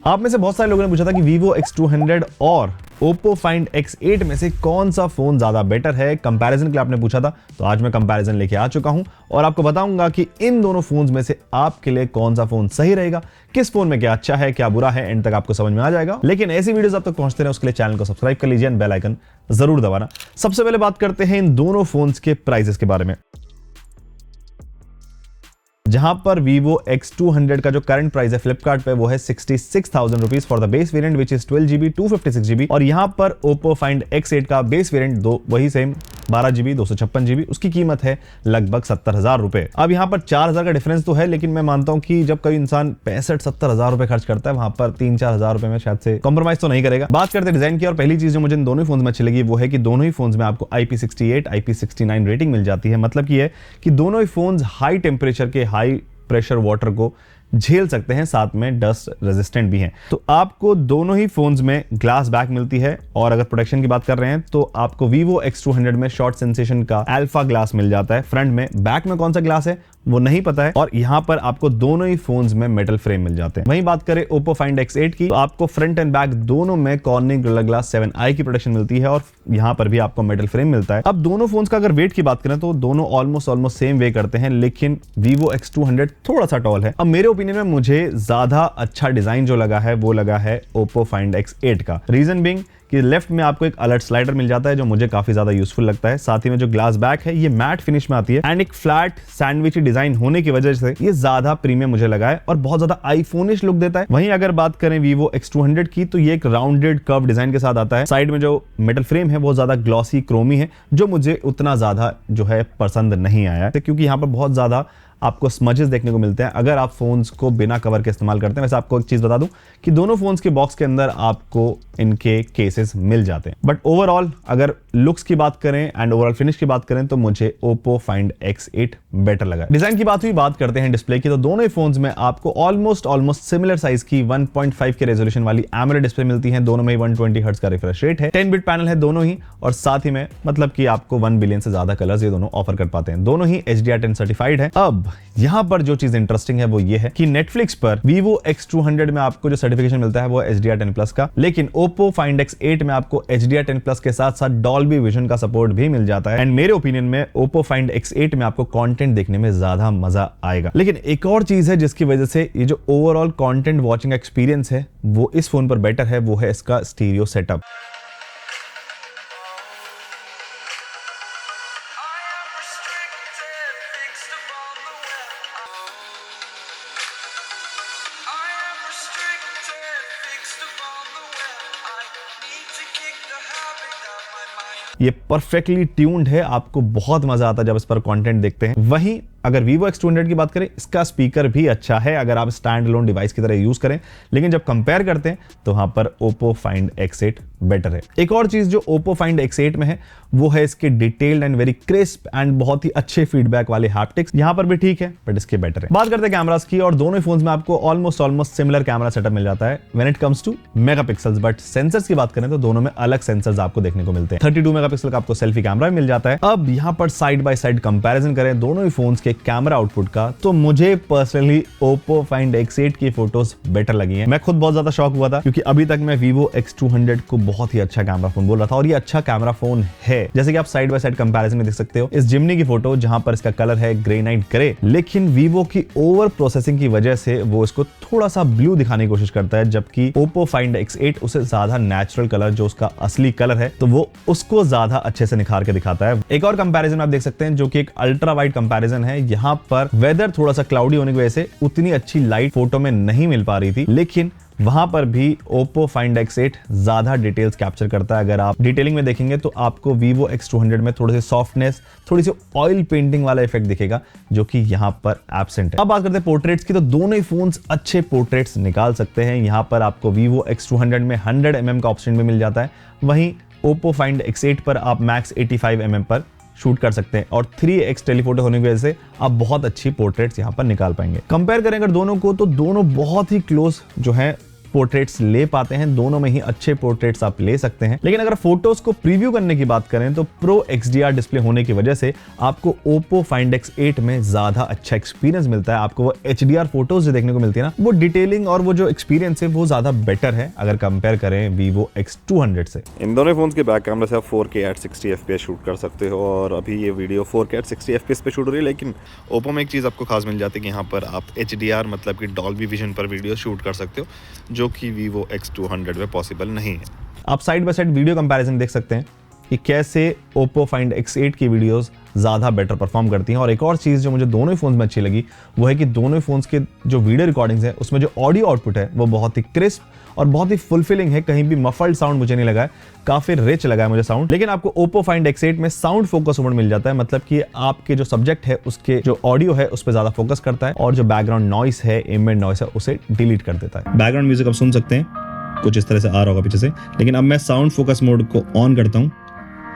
आप में से बहुत सारे लोगों ने पूछा था कि Vivo X200 और Oppo Find X8 में से कौन सा फोन ज्यादा बेटर है, कंपैरिजन के लिए आपने पूछा था। तो आज मैं कंपैरिजन लेके आ चुका हूं और आपको बताऊंगा कि इन दोनों फोन्स में से आपके लिए कौन सा फोन सही रहेगा, किस फोन में क्या अच्छा है क्या बुरा है, एंड तक आपको समझ में आ जाएगा। लेकिन ऐसी वीडियोस आप तक पहुंचते रहे उसके लिए चैनल को सब्सक्राइब कर लीजिए, बेल आइकन जरूर दबाना। सबसे पहले बात करते हैं इन दोनों फोन्स के प्राइसेस के बारे में। जहां पर Vivo X200 का जो करंट प्राइस है फ्लिपकार्ट पे वो है 66,000 rupees for the base variant which is 12GB 256GB, और यहां पर Oppo Find X8 का बेस वेरिएंट दो वही सेम 12GB 256GB, उसकी कीमत है लगभग 70,000 रुपए। अब यहां पर 4,000 का डिफरेंस तो है, लेकिन मैं मानता हूं कि जब कोई इंसान 65-70,000 रुपए खर्च करता है वहां पर 3-4 हजार रुपए में शायद से कॉम्प्रोमाइज तो नहीं करेगा। बात करते हैं डिजाइन की, और पहली चीज जो मुझे इन दोनों फोन में अच्छी लगी वो है कि दोनों ही फोन में आपको IP68 IP69 रेटिंग मिल जाती है। मतलब की है कि दोनों ही फोन हाई टेम्परेचर के हाई प्रेशर वाटर को झेल सकते हैं, साथ में डस्ट रेजिस्टेंट भी हैं। तो आपको दोनों ही फोन्स में ग्लास बैक मिलती है, और अगर प्रोटेक्शन की बात कर रहे हैं तो आपको Vivo X200 में शॉर्ट सेंसेशन का अल्फा ग्लास मिल जाता है फ्रंट में। बैक में कौन सा ग्लास है वो नहीं पता है, और यहां पर आपको दोनों ही फोन्स में मेटल फ्रेम मिल जाते हैं। वहीं बात करें Oppo Find X8 की, तो आपको फ्रंट एंड बैक दोनों में कॉर्निंग गोरिल्ला ग्लास 7i की प्रोटेक्शन मिलती है, और यहां पर भी आपको मेटल फ्रेम मिलता है। अब दोनों फोन्स का अगर वेट की बात करें तो दोनों ऑलमोस्ट सेम वे करते हैं, लेकिन Vivo X200 थोड़ा सा टॉल है। अब मेरे ओपिनियन में मुझे ज्यादा अच्छा डिजाइन जो लगा है वो लगा है Oppo Find X8 का। रीजन बीइंग कि लेफ्ट में आपको एक अलर्ट स्लाइडर मिल जाता है जो मुझे काफी ज्यादा यूजफुल लगता है। साथ ही में जो ग्लास बैक है ये मैट फिनिश में आती है, एंड एक फ्लैट सैंडविची डिजाइन होने की वजह से ये ज्यादा प्रीमियम मुझे लगा है और बहुत ज्यादा आईफोनिश लुक देता है। वहीं अगर बात करें Vivo X200 की, तो ये एक राउंडेड कर्व डिजाइन के साथ आता है। साइड में जो मेटल फ्रेम है वो ज्यादा ग्लॉसी क्रोमी है, जो मुझे उतना ज्यादा जो है पसंद नहीं आया, क्योंकि यहाँ पर बहुत ज्यादा आपको स्मजेस देखने को मिलते हैं अगर आप फोन्स को बिना कवर के इस्तेमाल करते हैं। वैसे आपको एक चीज बता दूं कि दोनों फोन्स के बॉक्स के अंदर आपको इनके केसेस मिल जाते हैं, बट ओवरऑल अगर लुक्स की बात करें एंड ओवरऑल फिनिश की बात करें तो मुझे Oppo Find X8 बेटर लगा। डिजाइन की बात हुई, बात करते हैं डिस्प्ले की, तो दोनों ही फोन्स में आपको ऑलमोस्ट सिमिलर साइज की 1.5 के रेजोल्यूशन वाली AMOLED डिस्प्ले मिलती है। दोनों में 120 हर्ट्ज का रिफ्रेश रेट है, 10 बिट पैनल है दोनों ही, और साथ ही में मतलब कि आपको 1 बिलियन से ज्यादा कलर्स ये दोनों ऑफर कर पाते हैं। दोनों ही HDR10 सर्टिफाइड है। अब यहां पर जो चीज इंटरेस्टिंग है वो ये है कि Netflix पर Vivo X200 में आपको जो सर्टिफिकेशन मिलता है वो है HDR10+ का, लेकिन Oppo Find X8 में आपको HDR10+ के साथ साथ Dolby Vision का सपोर्ट भी मिल जाता है। एंड मेरे ओपिनियन में Oppo Find X8 में आपको कंटेंट देखने में ज्यादा मजा आएगा। लेकिन एक और चीज है जिसकी वजह से ये जो ओवरऑल कंटेंट वॉचिंग एक्सपीरियंस है वो इस फोन पर बेटर है, वो है इसका स्टीरियो सेटअप। ये परफेक्टली ट्यून्ड है, आपको बहुत मजा आता है जब इस पर कंटेंट देखते हैं। वहीं अगर Vivo X200 की बात करें, इसका स्पीकर भी अच्छा है अगर आप स्टैंड अलोन डिवाइस की तरह यूज करें, लेकिन जब कंपेयर करते हैं तो वहां पर Oppo Find X8 बेटर है। एक और चीज जो Oppo Find X8 में है वो है इसके detailed and very crisp and बहुत ही अच्छे फीडबैक वाले हैप्टिक्स। यहां पर भी ठीक है बट इसके बेटर है। बात करते हैं कैमरास की, और दोनों फोन्स में आपको ऑलमोस्ट सिमिलर कैमरा सेटअप मिल जाता है when it comes to megapixels, but sensors की बात करें तो दोनों में अलग सेंसर्स आपको देखने को मिलते हैं। 32 मेगापिक्सल का आपको सेल्फी कैमरा मिल जाता है। अब यहां पर साइड बाय साइड कंपैरिजन करें दोनों ही फोन्स के कैमरा आउटपुट का, तो मुझे पर्सनली Oppo Find X8 की फोटोज बेटर लगी हैं। मैं खुद बहुत ज्यादा शॉक हुआ था क्योंकि अभी तक मैं Vivo X200 को बहुत ही अच्छा कैमरा फोन बोल रहा था, और ये अच्छा कैमरा फोन है। जैसे कि आप साइड बाय साइड कंपैरिजन में देख सकते हो इस जिमनी की फोटो जहां पर इसका कलर है ग्रे नाइट ग्रे, लेकिन Vivo की ओवर प्रोसेसिंग की वजह से वो इसको थोड़ा सा ब्लू दिखाने की कोशिश करता है, जबकि Oppo Find X8 उसे ज्यादा नेचुरल कलर जो उसका असली कलर है तो वो उसको ज्यादा अच्छे से निखार के दिखाता है। एक और कंपैरिजन आप देख सकते हैं जो कि एक अल्ट्रा वाइड कंपैरिजन है। यहां पर वेदर थोड़ा सा क्लाउडी होने की वजह से उतनी अच्छी लाइट फोटो में नहीं मिल पा रही थी, लेकिन वहां पर भी Oppo Find X8 ज्यादा डिटेल्स कैप्चर करता है। अगर आप डिटेलिंग में देखेंगे तो आपको Vivo X200 में थोड़ी सी सॉफ्टनेस, थोड़ी सी ऑयल पेंटिंग वाला इफेक्ट दिखेगा जो कि यहां पर एब्सेंट है। अब बात करते हैं पोर्ट्रेट्स की, तो दोनों ही फोन्स अच्छे पोर्ट्रेट्स निकाल सकते हैं। यहां पर आपको Vivo X200 में 100 mm का ऑप्शन भी मिल जाता है, वहीं Oppo Find X8 पर आप मैक्स 85 mm पर शूट कर सकते हैं, और 3x टेलीफोटो होने की वजह से आप बहुत अच्छी पोर्ट्रेट्स यहां पर निकाल पाएंगे। कंपेयर करें अगर दोनों को, तो दोनों बहुत ही क्लोज जो है पोर्ट्रेट्स ले पाते हैं, दोनों में ही अच्छे पोर्ट्रेट्स आप ले सकते हैं। लेकिन अगर फोटोज को प्रीव्यू करने की बात करें तो प्रो XDR डिस्प्ले होने की वजह से आपको Oppo Find X8 में ज्यादा अच्छा एक्सपीरियंस मिलता है। आपको वो HDR फोटोज जो देखने को मिलती है ना, वो डिटेलिंग और वो जो एक्सपीरियंस है वो ज्यादा बेटर है अगर कंपेयर करें Vivo X200 से। इन दोनों फोन्स के बैक कैमरा से आप 4K at 60 FPS शूट कर सकते हो और अभी ये वीडियो 4K at 60 FPS पे शूट हो रही है। लेकिन Oppo में एक चीज़ आपको खास मिल जाती है कि यहाँ पर आप HDR मतलब कि डॉल्बी विजन पर वीडियो शूट कर सकते हो, जो कि Vivo X200 में पॉसिबल नहीं है। आप side by side video comparison देख सकते हैं कि कैसे Oppo Find X8 की वीडियोस ज़्यादा बेटर परफॉर्म करती हैं। और एक और चीज़ जो मुझे दोनों ही फोन्स में अच्छी लगी वो है कि दोनों ही फोन्स के जो वीडियो रिकॉर्डिंग्स है उसमें जो ऑडियो आउटपुट है वो बहुत ही क्रिस्प और बहुत ही फुलफिलिंग है। कहीं भी मफल्ड साउंड मुझे नहीं लगा है, काफी रिच लगा है मुझे साउंड। लेकिन आपको Oppo Find X8 में साउंड फोकस मोड मिल जाता है, मतलब कि आपके जो सब्जेक्ट है उसके जो ऑडियो है उस पर ज्यादा फोकस करता है और जो बैकग्राउंड नॉइस है, एम्बिएंट नॉइस है, उसे डिलीट कर देता है। बैकग्राउंड म्यूजिक आप सुन सकते हैं, कुछ इस तरह से आ रहा होगा पीछे से। लेकिन अब मैं साउंड फोकस मोड को ऑन करता हूँ,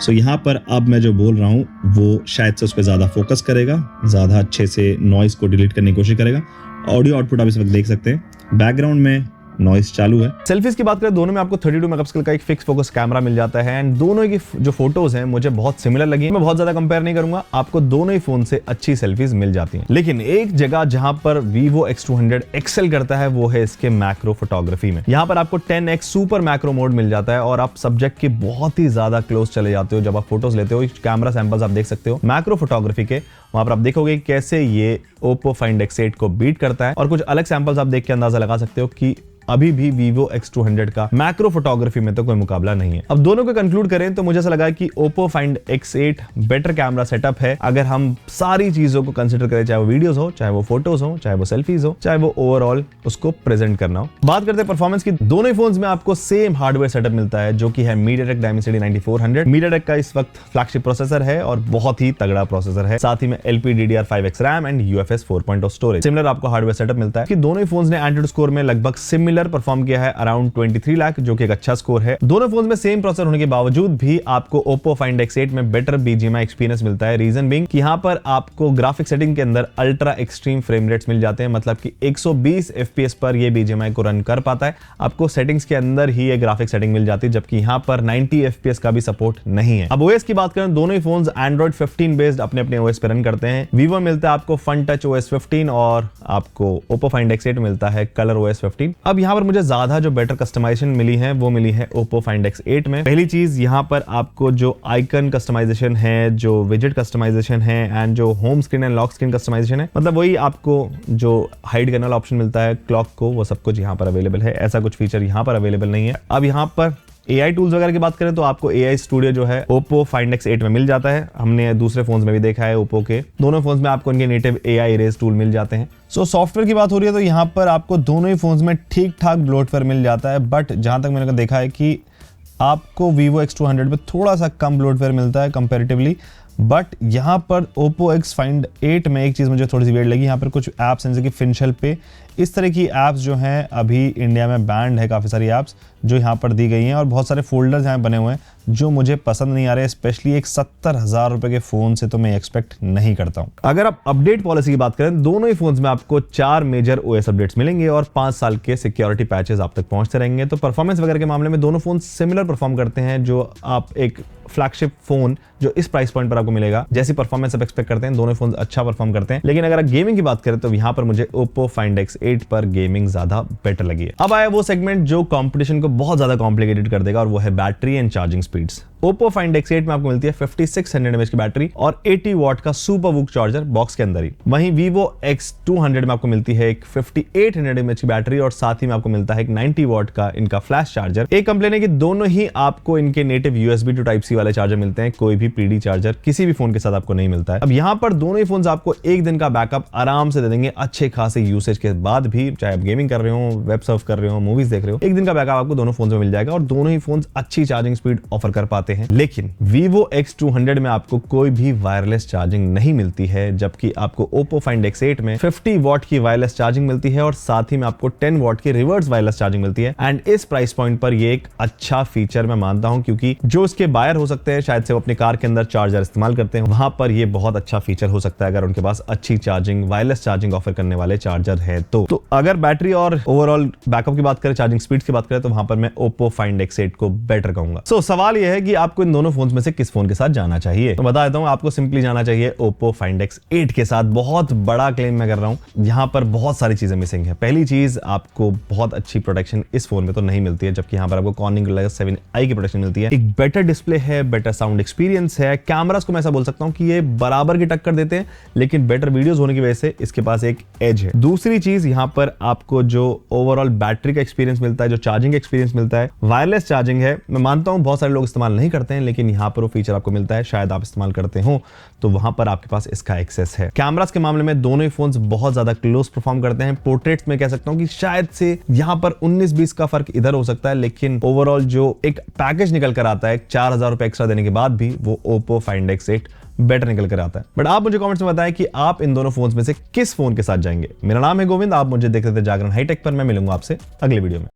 सो यहाँ पर अब मैं जो बोल रहा हूँ वो शायद से उस पर ज्यादा फोकस करेगा, ज्यादा अच्छे से नॉइस को डिलीट करने की कोशिश करेगा। ऑडियो आउटपुट आप इस वक्त देख सकते हैं, बैकग्राउंड में नॉइस चालू है। सेल्फीज की बात करें, दोनों में आपको 32 मेगापिक्सल का एक फिक्स फोकस कैमरा मिल जाता है एंड दोनों की जो फोटोज हैं मुझे बहुत सिमिलर लगी। मैं बहुत ज्यादा कंपेयर नहीं करूंगा, आपको दोनों ही फोन से अच्छी सेल्फीज मिल जाती हैं। लेकिन एक जगह जहां पर Vivo X200 एक्सेल करता है वो है इसके मैक्रो फोटोग्राफी में। यहाँ पर आपको 10x सुपर मैक्रो मोड मिल जाता है और आप सब्जेक्ट के बहुत ही ज्यादा क्लोज चले जाते हो जब आप फोटोज लेते हो। कैमरा सैंपल्स आप देख सकते हो मैक्रो फोटोग्राफी के, वहां पर आप देखोगे कैसे ये Oppo Find X8 को बीट करता है। और कुछ अलग सैंपल्स आप देख के अंदाजा लगा सकते हो कि अभी भी Vivo X200 का मैक्रो फोटोग्राफी में तो कोई मुकाबला नहीं है। अब दोनों को कंक्लूड करें तो मुझे ऐसा लगा कि Oppo Find X8 better camera setup है अगर हम सारी चीजों को कंसीडर करें, चाहे वो वीडियोस हो, चाहे वो फोटोज हो, चाहे वो सेल्फीज हो, चाहे वो ओवरऑल उसको प्रेजेंट करना हो। बात करते हैं परफॉर्मेंस की, दोनों ही फोन्स में आपको सेम हार्डवेयर सेटअप मिलता है जो कि है MediaTek Dimensity 9400। MediaTek का इस वक्त फ्लैगशिप प्रोसेसर है और बहुत ही तगड़ा प्रोसेसर है, साथ ही में LPDDR5X RAM and UFS 4.0 storage. Similar आपको हार्डवेयर सेटअप मिलता है कि दोनों ही फोन्स ने एंड्रॉइड स्कोर में लगभग सिमिलर परफॉर्म किया है, अराउंड 23 लाख, जो कि एक अच्छा स्कोर है। दोनों फोन्स में सेम प्रोसेसर होने के बावजूद भी आपको Oppo Find X8 में बेटर BGMI एक्सपीरियंस मिलता है। रीजन बीइंग कि यहां पर आपको ग्राफिक सेटिंग के अंदर अल्ट्रा एक्सट्रीम फ्रेम रेट्स मिल जाते हैं, मतलब कि 120 FPS पर ये BGMI को रन कर पाता है। आपको सेटिंग्स के अंदर ही ये ग्राफिक सेटिंग मिल जाती है, जबकि यहां पर 90 FPS का भी सपोर्ट नहीं है। अब OS की बात करें, दोनों ही फोन्स Android 15 बेस्ड अपने अपने OS पे रन करते हैं। Vivo मिलता है आपको Fun Touch OS 15 और आपको Oppo Find X8 मिलता है Color OS 15। अब यहां पर मुझे ज्यादा जो बेटर कस्टमाइजेशन मिली है वो मिली है Oppo Find X8 में। पहली चीज, यहां पर आपको जो आइकन कस्टमाइजेशन है, जो विजेट कस्टमाइजेशन है एंड जो home screen and lock screen customization है, मतलब वही आपको जो हाइड करने वाला ऑप्शन मिलता है क्लॉक को, वो सब कुछ यहां पर अवेलेबल है। ऐसा कुछ फीचर यहां पर अवेलेबल नहीं है। अब यहां पर AI टूल्स वगैरह की बात करें तो आपको AI स्टूडियो जो है Oppo Find X8 में मिल जाता है। हमने दूसरे फोन्स में भी देखा है Oppo के, दोनों फोन्स में आपको इनके नेटिव AI इरेज टूल मिल जाते हैं। सो सॉफ्टवेयर की बात हो रही है तो यहाँ पर आपको दोनों ही फोन्स में ठीक ठाक ब्लोटवेयर मिल जाता है, बट जहां तक मैंने देखा है कि आपको Vivo X200 में थोड़ा सा कम ब्लोटवेयर मिलता है कंपैरेटिवली। बट यहाँ पर Oppo X Find 8 में एक चीज़ मुझे थोड़ी सी वेird लगी, यहाँ पर कुछ ऐप्स हैं जैसे कि फिनशल पे, इस तरह की ऐप्स जो हैं अभी इंडिया में बैंड है, काफ़ी सारी ऐप्स जो यहाँ पर दी गई हैं और बहुत सारे फोल्डर्स यहाँ बने हुए हैं जो मुझे पसंद नहीं आ रहे, स्पेशली एक 70,000 रुपए के फोन से तो मैं एक्सपेक्ट नहीं करता हूँ। अगर आप अपडेट पॉलिसी की बात करें, दोनों ही फोन्स में आपको 4 मेजर OS अपडेट्स मिलेंगे और 5 साल के सिक्योरिटी पैचेस आप तक पहुंचते रहेंगे। तो परफॉर्मेंस वगैरह के मामले में दोनों फोन सिमिलर परफॉर्म करते हैं। जो आप एक फ्लैगशिप फोन जो इस प्राइस पॉइंट पर आपको मिलेगा, जैसी परफॉर्मेंस आप एक्सपेक्ट करते हैं, दोनों फोन अच्छा परफॉर्म करते हैं। लेकिन अगर गेमिंग की बात करें तो यहाँ पर मुझे Oppo Find X8 पर गेमिंग ज्यादा बेटर लगी है। अब आया वो सेगमेंट जो कंपटीशन को बहुत ज्यादा कॉम्प्लिकेटेड कर देगा और वो है battery and charging speeds. Oppo Find X8 में आपको मिलती है 5600 mAh की बैटरी और 80 वॉट का सुपर वूक चार्जर बॉक्स के अंदर ही। वहीं Vivo X200 में आपको मिलती है एक 5800 mAh की बैटरी और साथ ही में आपको मिलता है एक 90 वॉट का इनका फ्लैश चार्जर। एक कंप्लेन है कि दोनों ही आपको इनके नेटिव USB to Type-C वाले चार्जर मिलते हैं, कोई भी PD चार्जर किसी भी फोन के साथ आपको नहीं मिलता है। अब यहाँ पर दोनों ही फोन आपको एक दिन का बैकअप आराम से दे देंगे, अच्छे खासे यूसेज के बाद भी, चाहे आप गेमिंग कर रहे हो, वेब सर्फ कर रहे हो, मूवीज देख रहे हो, एक दिन का बैकअप आपको दोनों फोन में मिल जाएगा और दोनों ही फोन अच्छी चार्जिंग स्पीड ऑफर कर पाते सकते हैं। लेकिन Vivo X200 में आपको कोई भी वायरलेस चार्जिंग नहीं मिलती है, जबकि आपको Oppo Find X8 में 50 वॉट की वायरलेस चार्जिंग मिलती है और साथ ही में आपको 10 वॉट की रिवर्स वायरलेस चार्जिंग मिलती है। एंड इस प्राइस पॉइंट पर ये एक अच्छा फीचर मैं मानता हूं, क्योंकि जो उसके बायर हो सकते हैं, शायद से वो अपनी कार के अंदर चार्जर इस्तेमाल करते हैं, वहां पर ये बहुत अच्छा फीचर हो सकता है अगर उनके पास अच्छी चार्जिंग, वायरलेस चार्जिंग ऑफर करने वाले चार्जर है। तो अगर बैटरी और ओवरऑल बैकअप की बात करें, चार्जिंग स्पीड की बात करें, तो वहां पर मैं Oppo Find X8 को बेटर कहूंगा। सो सवाल यह है कि आपको इन दोनों फोन्स में से किस फोन के साथ जाना चाहिए। तो बता देता हूं, आपको सिंपली जाना चाहिए Oppo Find X8 के साथ। बहुत बड़ा क्लेम मैं कर रहा हूं, यहां पर बहुत सारी चीजें मिसिंग है। पहली चीज, आपको बहुत अच्छी प्रोटेक्शन इस फोन में तो नहीं मिलती है, जबकि यहां पर आपको Corning Gorilla 7i की प्रोटेक्शन मिलती है। एक बेटर डिस्प्ले है, बेटर साउंड एक्सपीरियंस है, कैमरास को मैं ऐसा बोल सकता हूं कि ये बराबर की टक्कर देते हैं, लेकिन बेटर वीडियोस होने की वजह से इसके पास एक एज है। दूसरी चीज, यहां पर आपको जो ओवरऑल बैटरी का एक्सपीरियंस मिलता है, जो चार्जिंग एक्सपीरियंस मिलता है, वायरलेस चार्जिंग है। मैं मानता हूं बहुत सारे लोग इस्तेमाल नहीं करते हैं, लेकिन यहां पर वो फीचर आपको मिलता है। शायद आप इस्तेमाल करते हो तो वहां पर आपके पास इसका एक्सेस है। कैमरास के मामले में दोनों ही फोन्स बहुत ज्यादा क्लोज परफॉर्म करते हैं। पोर्ट्रेट्स में कह सकता हूं कि शायद से यहां पर 19-20 का फर्क इधर हो सकता है, लेकिन ओवरऑल जो एक पैकेज निकल कर आता है 4000 रुपए एक्स्ट्रा देने के बाद भी, वो Oppo Find X8 बेटर निकल कर आता है। बट आप मुझे कमेंट्स में बताएं कि आप इन दोनों फोन्स में से किस फोन के साथ जाएंगे। मेरा नाम है गोविंद, आप मुझे देखते थे जागरण हाईटेक पर। मैं मिलूंगा आपसे अगले वीडियो में।